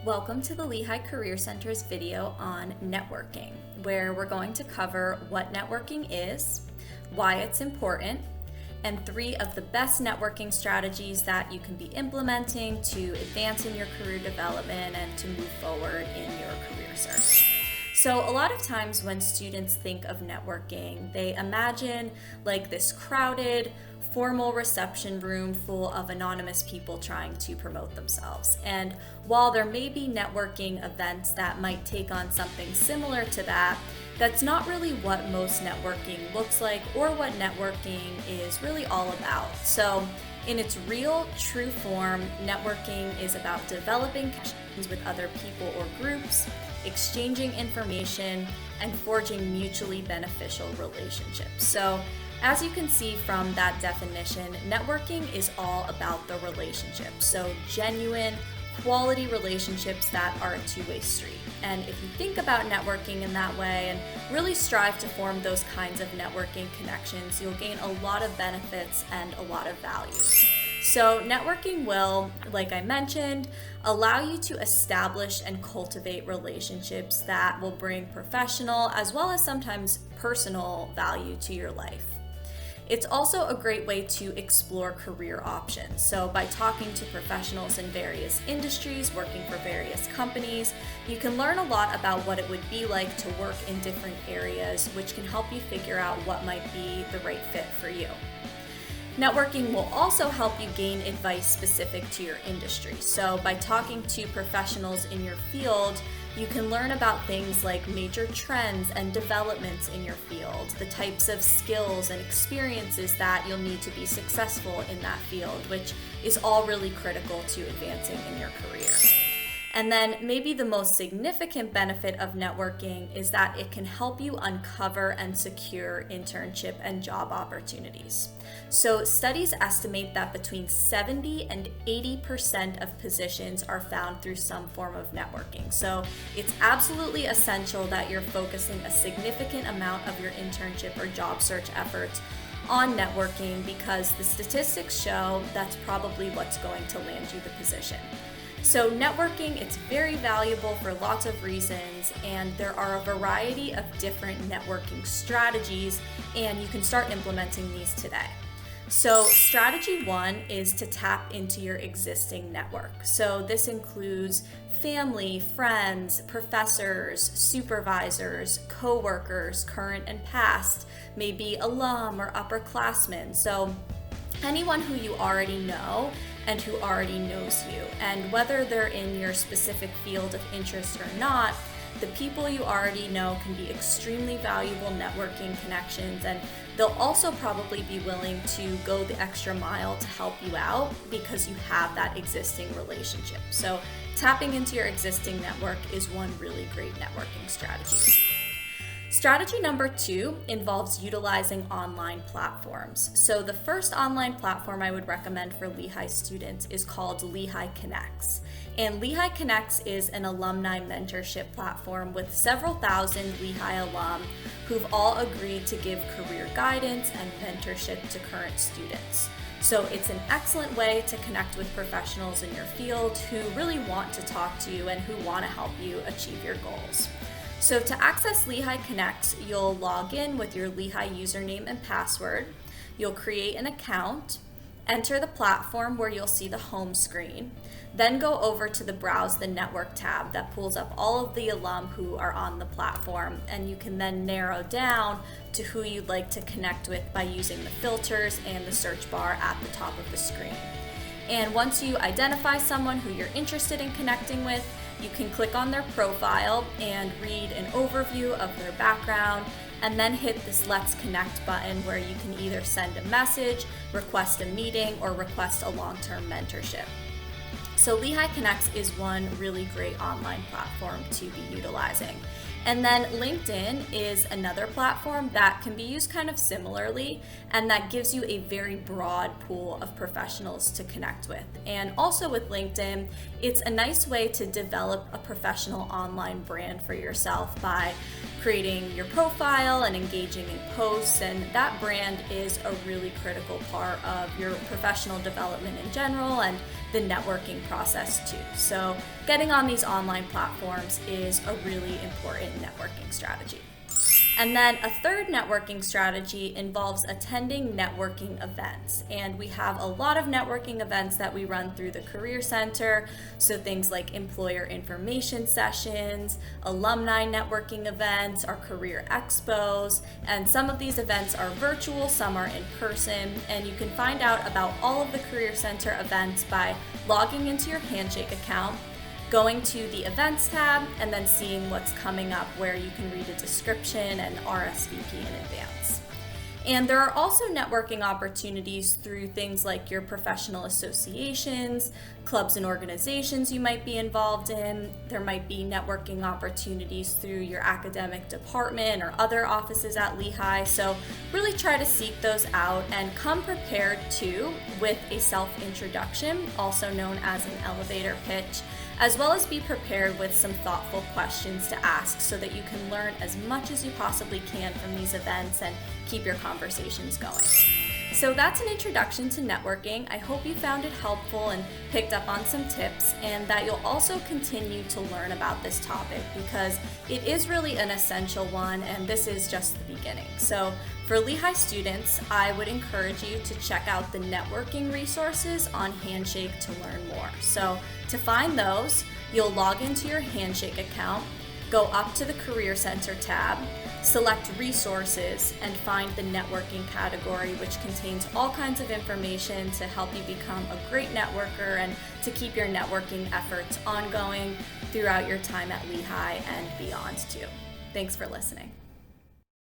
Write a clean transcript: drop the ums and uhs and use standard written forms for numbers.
Welcome to the Lehigh Career Center's video on networking, where we're going to cover what networking is, why it's important, and 3 of the best networking strategies that you can be implementing to advance in your career development and to move forward in your career search. So a lot of times when students think of networking, they imagine like this crowded, formal reception room full of anonymous people trying to promote themselves. And while there may be networking events that might take on something similar to that, that's not really what most networking looks like or what networking is really all about. So in its real, true form, networking is about developing connections with other people or groups, exchanging information, and forging mutually beneficial relationships. So as you can see from that definition, networking is all about the relationship. So genuine, quality relationships that are a two-way street. And if you think about networking in that way and really strive to form those kinds of networking connections, you'll gain a lot of benefits and a lot of value. So networking will, like I mentioned, allow you to establish and cultivate relationships that will bring professional as well as sometimes personal value to your life. It's also a great way to explore career options. So by talking to professionals in various industries, working for various companies, you can learn a lot about what it would be like to work in different areas, which can help you figure out what might be the right fit for you. Networking will also help you gain advice specific to your industry. So by talking to professionals in your field, you can learn about things like major trends and developments in your field, the types of skills and experiences that you'll need to be successful in that field, which is all really critical to advancing in your career. And then maybe the most significant benefit of networking is that it can help you uncover and secure internship and job opportunities. So studies estimate that between 70 and 80% of positions are found through some form of networking. So it's absolutely essential that you're focusing a significant amount of your internship or job search efforts on networking because the statistics show that's probably what's going to land you the position. So networking, it's very valuable for lots of reasons, and there are a variety of different networking strategies, and you can start implementing these today. So strategy 1 is to tap into your existing network. So this includes family, friends, professors, supervisors, coworkers, current and past, maybe alum or upperclassmen. So anyone who you already know and who already knows you. And whether they're in your specific field of interest or not, the people you already know can be extremely valuable networking connections, and they'll also probably be willing to go the extra mile to help you out because you have that existing relationship. So tapping into your existing network is one really great networking strategy. Strategy number 2 involves utilizing online platforms. So the first online platform I would recommend for Lehigh students is called Lehigh Connects. And Lehigh Connects is an alumni mentorship platform with several thousand Lehigh alum who've all agreed to give career guidance and mentorship to current students. So it's an excellent way to connect with professionals in your field who really want to talk to you and who want to help you achieve your goals. So to access Lehigh Connects, you'll log in with your Lehigh username and password. You'll create an account, enter the platform where you'll see the home screen, then go over to the Browse the Network tab that pulls up all of the alum who are on the platform, and you can then narrow down to who you'd like to connect with by using the filters and the search bar at the top of the screen. And once you identify someone who you're interested in connecting with, you can click on their profile and read an overview of their background, and then hit this Let's Connect button where you can either send a message, request a meeting, or request a long-term mentorship. So Lehigh Connects is one really great online platform to be utilizing. And then LinkedIn is another platform that can be used kind of similarly, and that gives you a very broad pool of professionals to connect with. And also with LinkedIn, it's a nice way to develop a professional online brand for yourself by creating your profile and engaging in posts, and that brand is a really critical part of your professional development in general, and the networking process too. So getting on these online platforms is a really important networking strategy. And then a third networking strategy involves attending networking events. And we have a lot of networking events that we run through the Career Center. So things like employer information sessions, alumni networking events, our career expos. And some of these events are virtual, some are in person. And you can find out about all of the Career Center events by logging into your Handshake account, going to the events tab, and then seeing what's coming up where you can read a description and RSVP in advance. And there are also networking opportunities through things like your professional associations, clubs and organizations you might be involved in. There might be networking opportunities through your academic department or other offices at Lehigh. So really try to seek those out and come prepared too with a self-introduction, also known as an elevator pitch, as well as be prepared with some thoughtful questions to ask so that you can learn as much as you possibly can from these events and keep your conversations going. So that's an introduction to networking. I hope you found it helpful and picked up on some tips, and that you'll also continue to learn about this topic because it is really an essential one, and this is just the beginning. So for Lehigh students, I would encourage you to check out the networking resources on Handshake to learn more. So to find those, you'll log into your Handshake account, go up to the Career Center tab, select Resources, and find the Networking category, which contains all kinds of information to help you become a great networker and to keep your networking efforts ongoing throughout your time at Lehigh and beyond too. Thanks for listening.